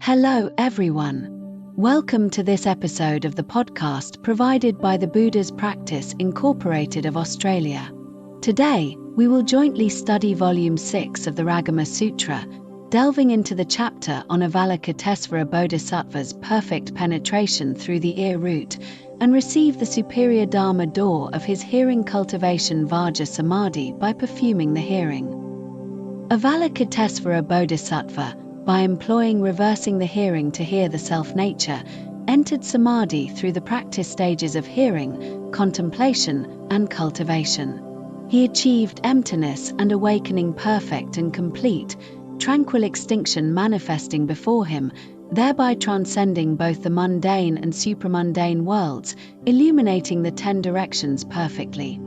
Hello everyone. Welcome to this episode of the podcast provided by the Buddha's Practice Incorporated of Australia. Today, we will jointly study Volume 6 of the Shurangama Sutra, delving into the chapter on Avalokitesvara Bodhisattva's perfect penetration through the ear root and receive the superior Dharma door of his hearing cultivation Vajra Samadhi by perfuming the hearing. Avalokitesvara Bodhisattva, by employing reversing the hearing to hear the self-nature, entered Samadhi through the practice stages of hearing, contemplation, and cultivation. He achieved emptiness and awakening perfect and complete, tranquil extinction manifesting before him, thereby transcending both the mundane and supramundane worlds, illuminating the 10 directions perfectly.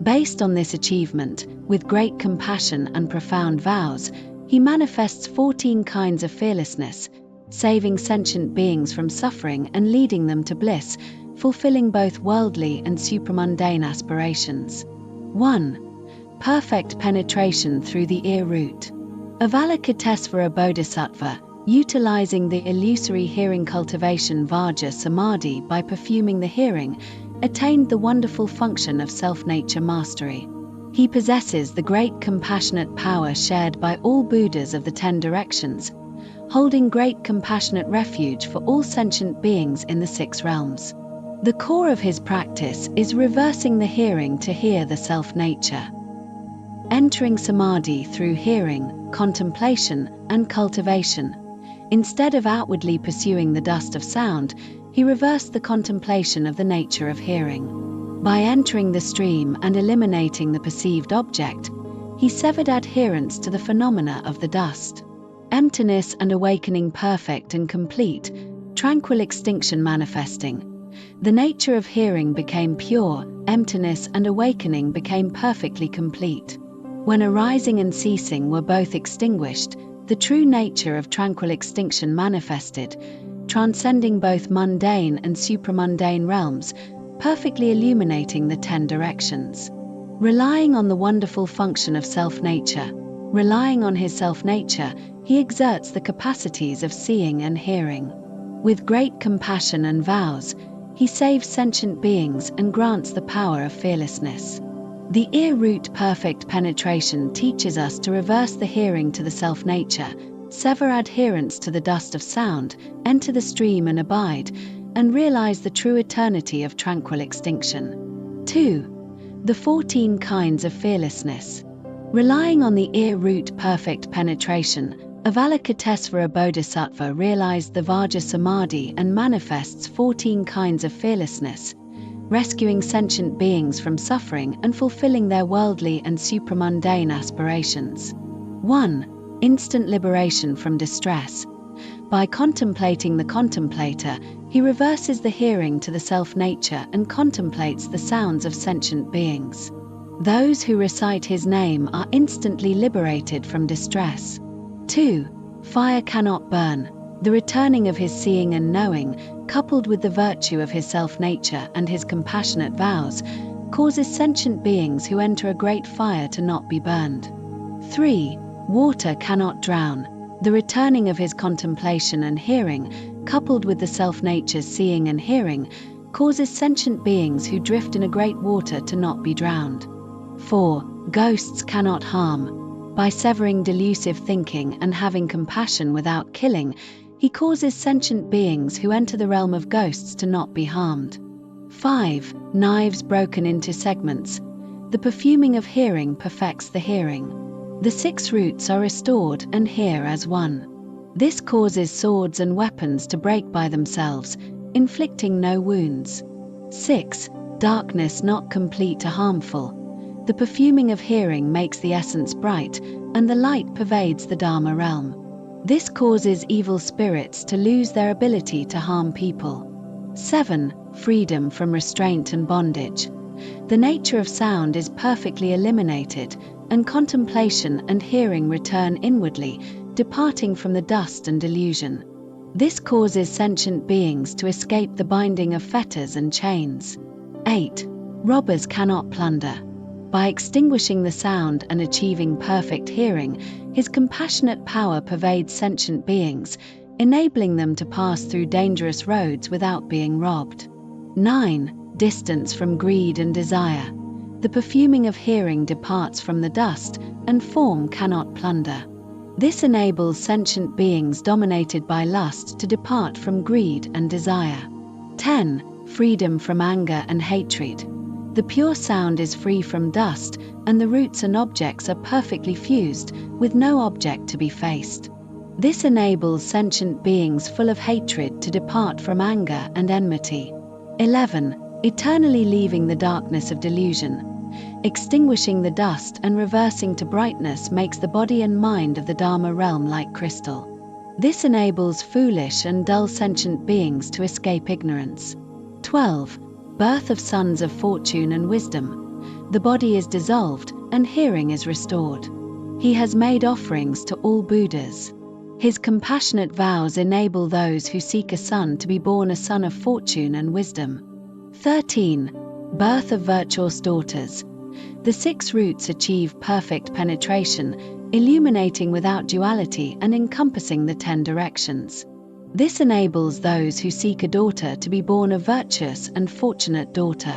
Based on this achievement, with great compassion and profound vows, he manifests 14 kinds of fearlessness, saving sentient beings from suffering and leading them to bliss, fulfilling both worldly and supramundane aspirations. 1. Perfect penetration through the ear root. Avalokitesvara Bodhisattva, utilizing the illusory hearing cultivation Vajra Samadhi by perfuming the hearing, attained the wonderful function of self-nature mastery. He possesses the great compassionate power shared by all Buddhas of the 10 directions, holding great compassionate refuge for all sentient beings in the 6 realms. The core of his practice is reversing the hearing to hear the self-nature. Entering Samadhi through hearing, contemplation, and cultivation. Instead of outwardly pursuing the dust of sound, he reversed the contemplation of the nature of hearing. By entering the stream and eliminating the perceived object, he severed adherence to the phenomena of the dust. Emptiness and awakening perfect and complete, tranquil extinction manifesting. The nature of hearing became pure, emptiness and awakening became perfectly complete. When arising and ceasing were both extinguished, the true nature of tranquil extinction manifested, transcending both mundane and supramundane realms, perfectly illuminating the 10 directions. Relying on the wonderful function of self-nature, relying on his self-nature, he exerts the capacities of seeing and hearing. With great compassion and vows, he saves sentient beings and grants the power of fearlessness. The ear root perfect penetration teaches us to reverse the hearing to the self-nature, sever adherence to the dust of sound, enter the stream and abide, and realize the true eternity of tranquil extinction. 2. The 14 kinds of fearlessness. Relying on the ear root perfect penetration, Avalokitesvara Bodhisattva realized the Vajra Samadhi and manifests 14 kinds of fearlessness, rescuing sentient beings from suffering and fulfilling their worldly and supramundane aspirations. 1. Instant liberation from distress. By contemplating the contemplator, he reverses the hearing to the self-nature and contemplates the sounds of sentient beings. Those who recite his name are instantly liberated from distress. 2. Fire cannot burn. The returning of his seeing and knowing, coupled with the virtue of his self-nature and his compassionate vows, causes sentient beings who enter a great fire to not be burned. 3. Water cannot drown. The returning of his contemplation and hearing, coupled with the self-nature's seeing and hearing, causes sentient beings who drift in a great water to not be drowned. 4. Ghosts cannot harm. By severing delusive thinking and having compassion without killing, he causes sentient beings who enter the realm of ghosts to not be harmed. 5. Knives broken into segments. The perfuming of hearing perfects the hearing. The 6 roots are restored and hear as one. This causes swords and weapons to break by themselves, inflicting no wounds. 6. Darkness not complete or harmful. The perfuming of hearing makes the essence bright, and the light pervades the Dharma realm. This causes evil spirits to lose their ability to harm people. 7. Freedom from restraint and bondage. The nature of sound is perfectly eliminated, and contemplation and hearing return inwardly, departing from the dust and delusion. This causes sentient beings to escape the binding of fetters and chains. 8. Robbers cannot plunder. By extinguishing the sound and achieving perfect hearing, his compassionate power pervades sentient beings, enabling them to pass through dangerous roads without being robbed. 9. Distance from greed and desire. The perfuming of hearing departs from the dust, and form cannot plunder. This enables sentient beings dominated by lust to depart from greed and desire. 10. Freedom from anger and hatred. The pure sound is free from dust, and the roots and objects are perfectly fused, with no object to be faced. This enables sentient beings full of hatred to depart from anger and enmity. 11. Eternally leaving the darkness of delusion. Extinguishing the dust and reversing to brightness makes the body and mind of the Dharma realm like crystal. This enables foolish and dull sentient beings to escape ignorance. 12. Birth of sons of fortune and wisdom. The body is dissolved and hearing is restored. He has made offerings to all Buddhas. His compassionate vows enable those who seek a son to be born a son of fortune and wisdom. 13. Birth of virtuous daughters. The 6 roots achieve perfect penetration, illuminating without duality and encompassing the 10 directions. This enables those who seek a daughter to be born a virtuous and fortunate daughter.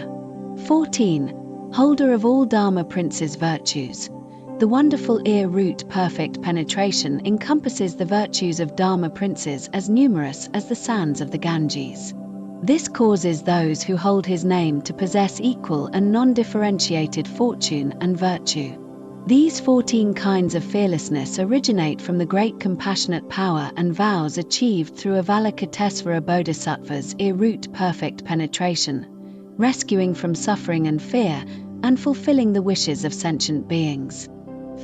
14. Holder of all Dharma Prince's virtues. The wonderful ear root perfect penetration encompasses the virtues of Dharma Princes as numerous as the sands of the Ganges. This causes those who hold his name to possess equal and non-differentiated fortune and virtue. These 14 kinds of fearlessness originate from the great compassionate power and vows achieved through Avalokitesvara Bodhisattva's ear root perfect penetration, rescuing from suffering and fear, and fulfilling the wishes of sentient beings.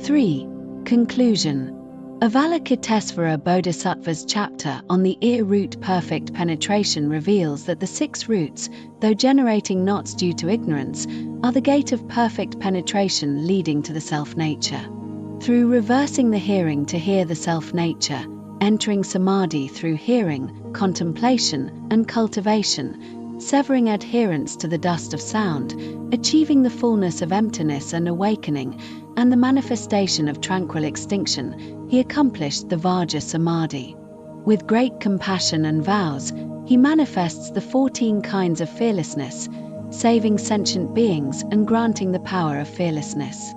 3. Conclusion. Avalokitesvara Bodhisattva's chapter on the ear root perfect penetration reveals that the 6 roots, though generating knots due to ignorance, are the gate of perfect penetration leading to the self-nature. Through reversing the hearing to hear the self-nature, entering samadhi through hearing, contemplation, and cultivation, severing adherence to the dust of sound, achieving the fullness of emptiness and awakening, and the manifestation of tranquil extinction, he accomplished the Vajra Samadhi. With great compassion and vows, he manifests the 14 kinds of fearlessness, saving sentient beings and granting the power of fearlessness.